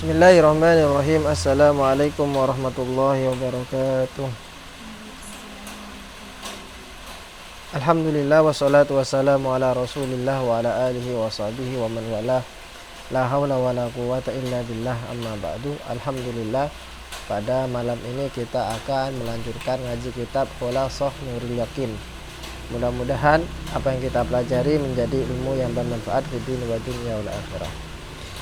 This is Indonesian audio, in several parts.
Bismillahirrahmanirrahim. Assalamualaikum warahmatullahi wabarakatuh. Alhamdulillah wassalatu wassalamu ala rasulillah wa ala alihi wa sahbihi wa man walah. La hawla wa la quwata illa billah, amma ba'du. Alhamdulillah, pada malam ini kita akan melanjutkan ngaji kitab Khulasath Nurul Yakin. Mudah-mudahan apa yang kita pelajari menjadi ilmu yang bermanfaat di dunia wa dunya wal akhirah.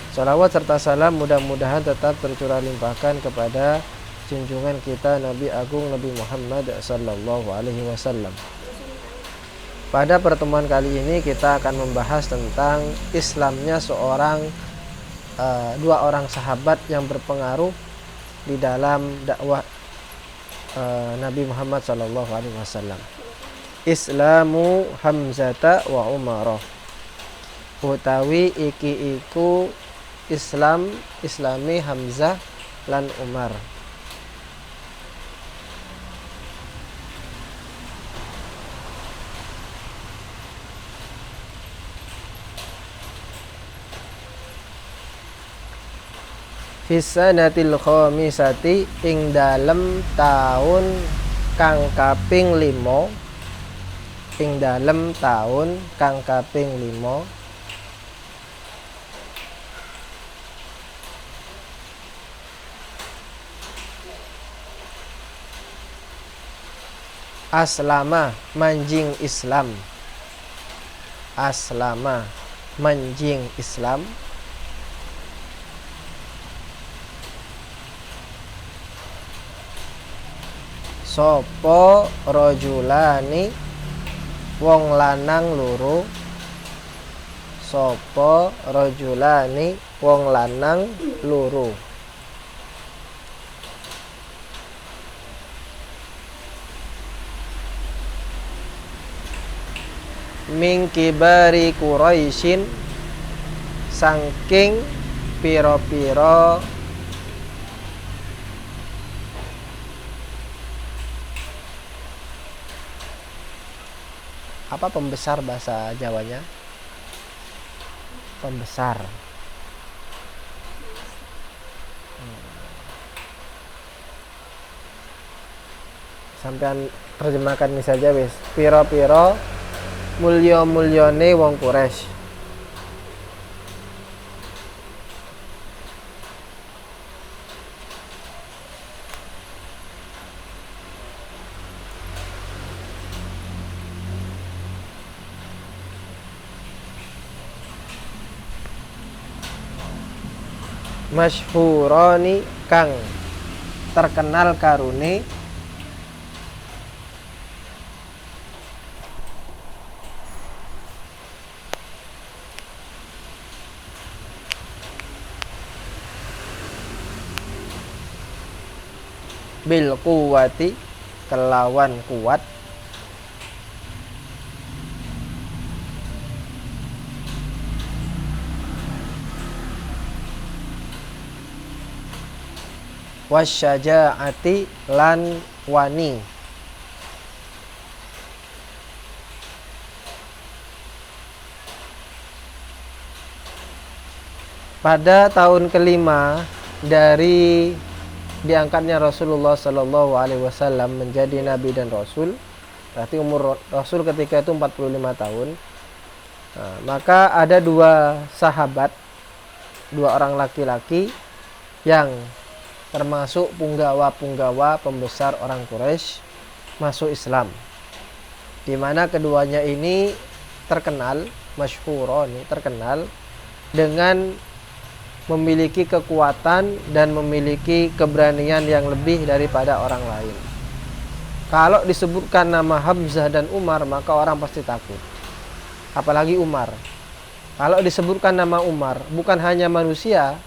Salawat serta salam mudah-mudahan tetap tercurah limpahkan kepada junjungan kita Nabi Agung Nabi Muhammad sallallahu alaihi wasallam. Pada pertemuan kali ini kita akan membahas tentang Islamnya dua orang sahabat yang berpengaruh di dalam dakwah Nabi Muhammad sallallahu alaihi wasallam. Islamu Hamzata wa Umarah. Utawi iki iku Islami Hamzah lan Umar. Fisanatil khamisati ing dalem taun kang kaping 5. Ing dalem taun kang kaping 5. Aslama manjing Islam. Aslama manjing Islam. Sopo rojulani wong lanang loro. Sopo rojulani wong lanang loro. Min kibari Quraisyin saking piro-piro apa pembesar bahasa Jawanya? Pembesar. Sampean terjemahkan ini saja wis. Piro-piro mulya-mulyane wong Quraisy. Masyhurani kang terkenal karune bil quwwati kelawan kuat. Wasyaja'ati lan wani. Pada tahun kelima dari diangkatnya Rasulullah Sallallahu Alaihi Wasallam menjadi Nabi dan Rasul, berarti umur Rasul ketika itu 45 tahun. Maka ada dua sahabat, dua orang laki-laki yang termasuk punggawa-punggawa pembesar orang Quraisy masuk Islam, di mana keduanya ini terkenal, masyhurun, terkenal dengan memiliki kekuatan dan memiliki keberanian yang lebih daripada orang lain. Kalau disebutkan nama Hamzah dan Umar, maka orang pasti takut. Apalagi Umar. Kalau disebutkan nama Umar, bukan hanya manusia,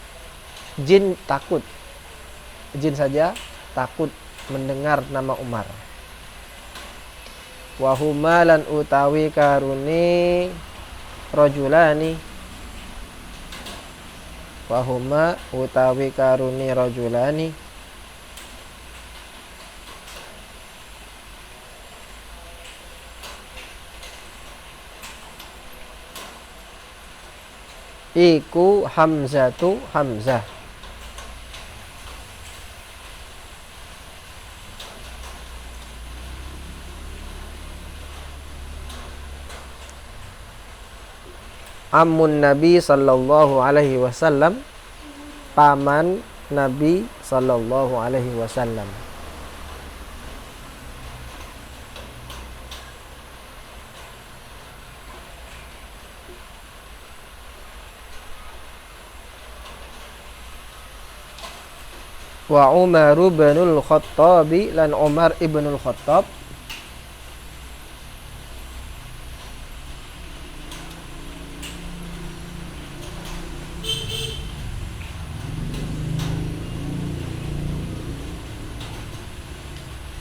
jin takut. Jin saja takut mendengar nama Umar. Wahuma lan utawi karuni rajulani. Wahuma utawi karuni rajulani iku Hamzatu Hamzah Ammun Nabi sallallahu alaihi wasallam, paman Nabi sallallahu alaihi wasallam. Wa Umar ibnul Khattab, lan Umar ibnul Khattab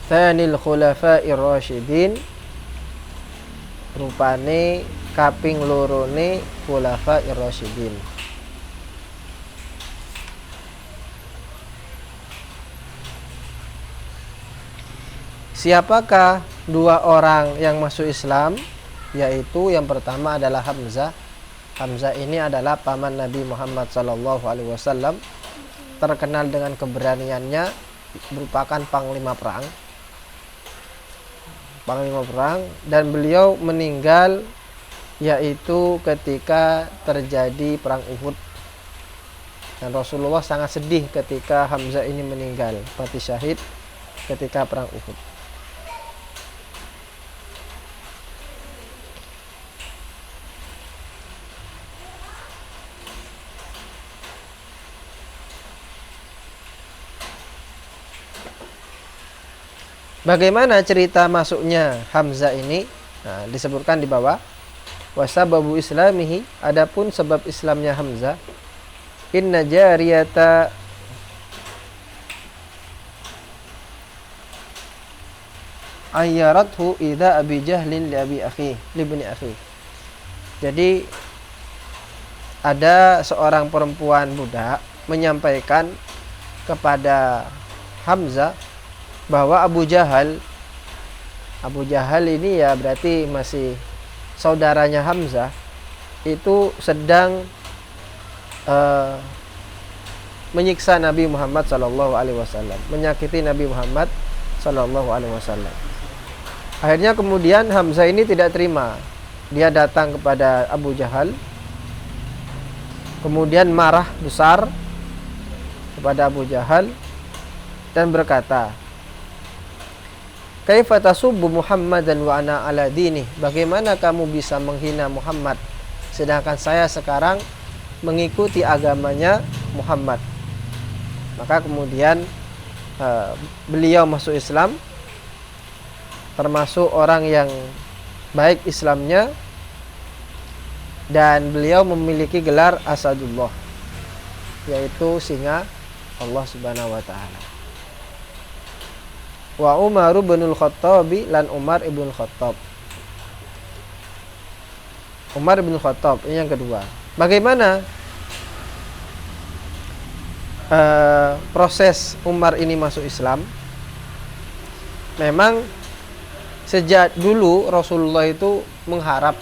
tsanil khulafa'ir rasyidin, rupane kaping lorone khulafa'ir rasyidin. Siapakah dua orang yang masuk Islam? Yaitu yang pertama adalah Hamzah. Hamzah ini adalah paman Nabi Muhammad SAW, terkenal dengan keberaniannya, merupakan panglima perang, dan beliau meninggal yaitu ketika terjadi perang Uhud. Dan Rasulullah sangat sedih ketika Hamzah ini meninggal, mati syahid ketika perang Uhud. Bagaimana cerita masuknya Hamzah ini? Nah, disebutkan di bawah. Wasababu islamihi, adapun sebab Islamnya Hamzah. Inna jariyata ayyarathu idza abi jahlin li abi akhi li ibni akhi. Jadi ada seorang perempuan budak menyampaikan kepada Hamzah bahwa Abu Jahal ini ya berarti masih saudaranya Hamzah, itu sedang menyiksa Nabi Muhammad SAW, menyakiti Nabi Muhammad SAW. Akhirnya kemudian Hamzah ini tidak terima, dia datang kepada Abu Jahal, kemudian marah besar kepada Abu Jahal dan berkata, Kaifa tasubbu Muhammadan wa ana ala dini? Bagaimana kamu bisa menghina Muhammad sedangkan saya sekarang mengikuti agamanya Muhammad? Maka kemudian beliau masuk Islam, termasuk orang yang baik Islamnya, dan beliau memiliki gelar Asadullah, yaitu singa Allah Subhanahu wa taala. Wa Umar ibnul Khattab, lan Umar ibnul Khattab. Umar ibnul Khattab ini yang kedua. Bagaimana proses Umar ini masuk Islam? Memang sejak dulu Rasulullah itu mengharap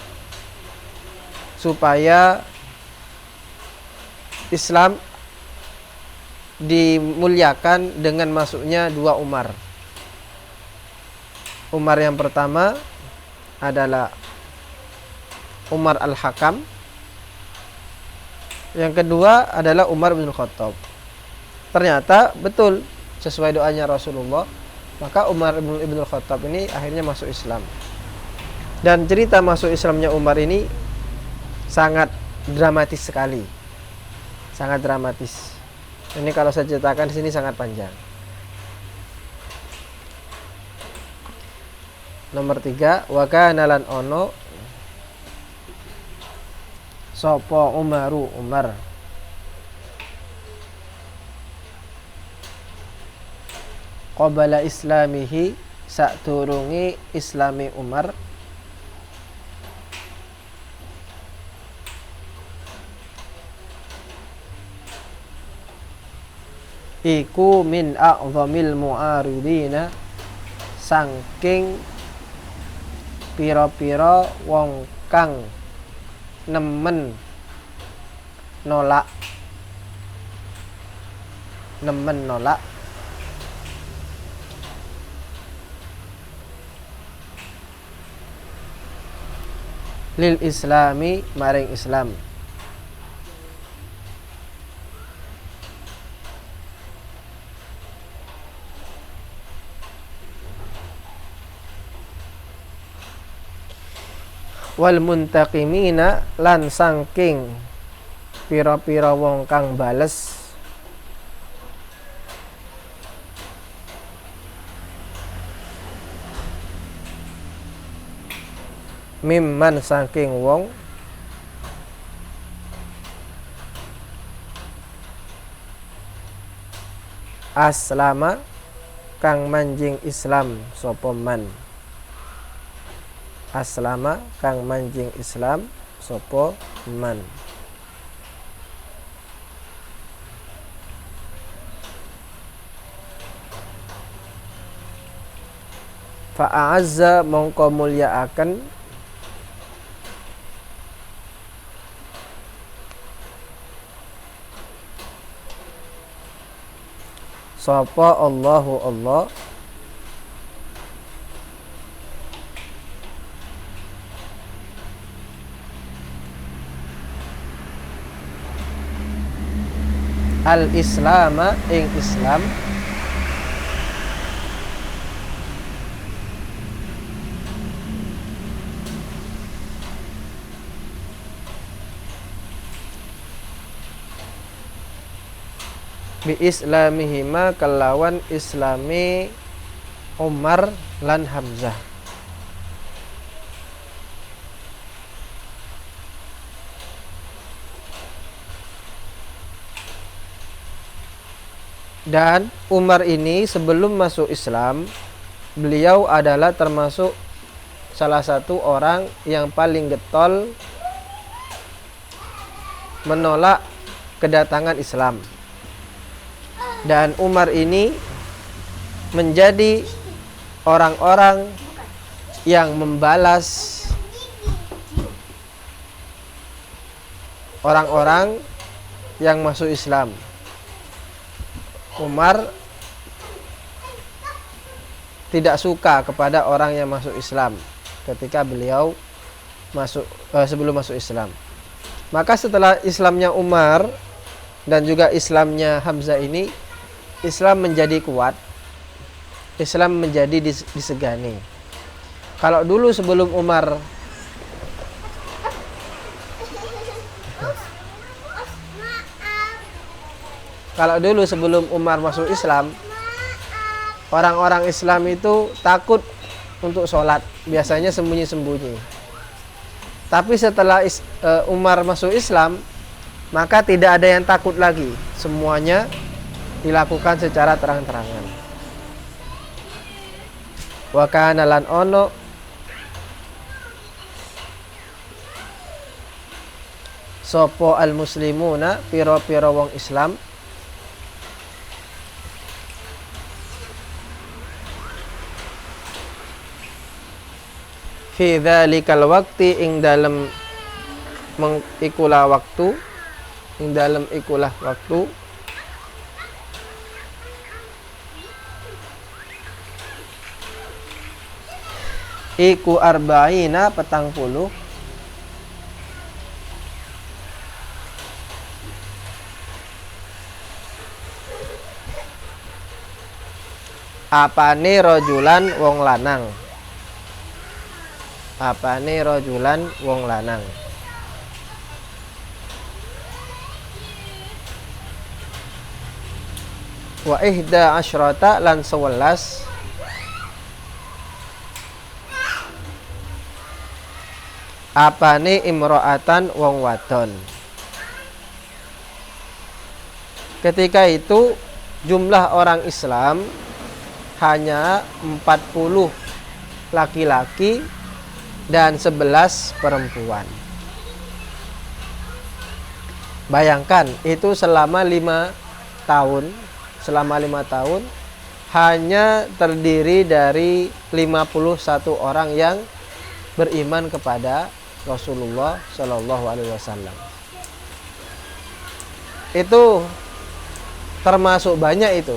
supaya Islam dimuliakan dengan masuknya dua Umar. Umar yang pertama adalah Umar Al-Hakam. Yang kedua adalah Umar bin Khattab. Ternyata betul sesuai doanya Rasulullah, maka Umar bin Khattab ini akhirnya masuk Islam. Dan cerita masuk Islamnya Umar ini sangat dramatis sekali. Sangat dramatis. Ini kalau saya ceritakan di sini sangat panjang. Nomor 3, wa kana lan ono sapa Umaru Umar qabala islamihi, saturungi islami Umar, iku min a'zamil mu'aridina, saking pira-pira wong kang nemen nolak lil islami maring Islam. Wal muntaqimina lan sangking pira-pira wong kang bales mimman saking wong aslama kang manjing Islam sapa man. Aslama kang manjing Islam sapa man. Fa'azza mongko mulyaaken sapa Allahu Allah al-islama ing Islam bi islamihima kelawan islami Umar lan Hamzah. Dan Umar ini sebelum masuk Islam, beliau adalah termasuk salah satu orang yang paling getol menolak kedatangan Islam. Dan Umar ini menjadi orang-orang yang membalas orang-orang yang masuk Islam. Umar tidak suka kepada orang yang masuk Islam ketika beliau sebelum masuk Islam. Maka setelah Islamnya Umar dan juga Islamnya Hamzah ini, Islam menjadi kuat, Islam menjadi disegani. Kalau dulu sebelum Umar masuk Islam, orang-orang Islam itu takut untuk sholat, biasanya sembunyi-sembunyi. Tapi setelah Umar masuk Islam, maka tidak ada yang takut lagi, semuanya dilakukan secara terang-terangan. Wa kana lan ono sopo al muslimuna piro-piro wong Islam fi dzalikal waqti ing dalem ikulah waktu, ing dalem ikulah waktu iku arba'ina 40 apane rojulan wong lanang, apane rojulan wong lanang. Wa ihda asyrata lan 11 apane imro'atan wong wadon. Ketika itu jumlah orang Islam hanya 40 laki-laki dan 11 perempuan. Bayangkan itu selama 5 tahun, selama 5 tahun hanya terdiri dari 51 orang yang beriman kepada Rasulullah Shallallahu Alaihi Wasallam. Itu termasuk banyak itu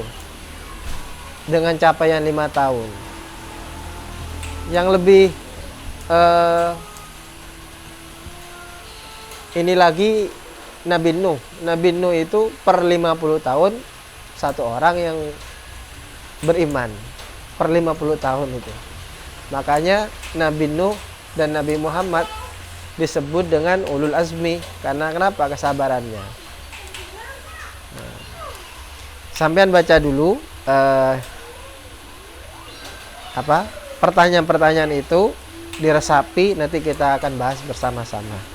dengan capaian 5 tahun. Yang lebih Ini lagi Nabi Nuh. Nabi Nuh itu per 50 tahun satu orang yang beriman. Per 50 tahun itu. Makanya Nabi Nuh dan Nabi Muhammad disebut dengan ulul azmi. Karena kenapa? Kesabarannya. Nah, sampean baca dulu pertanyaan-pertanyaan itu, diresapi, nanti kita akan bahas bersama-sama.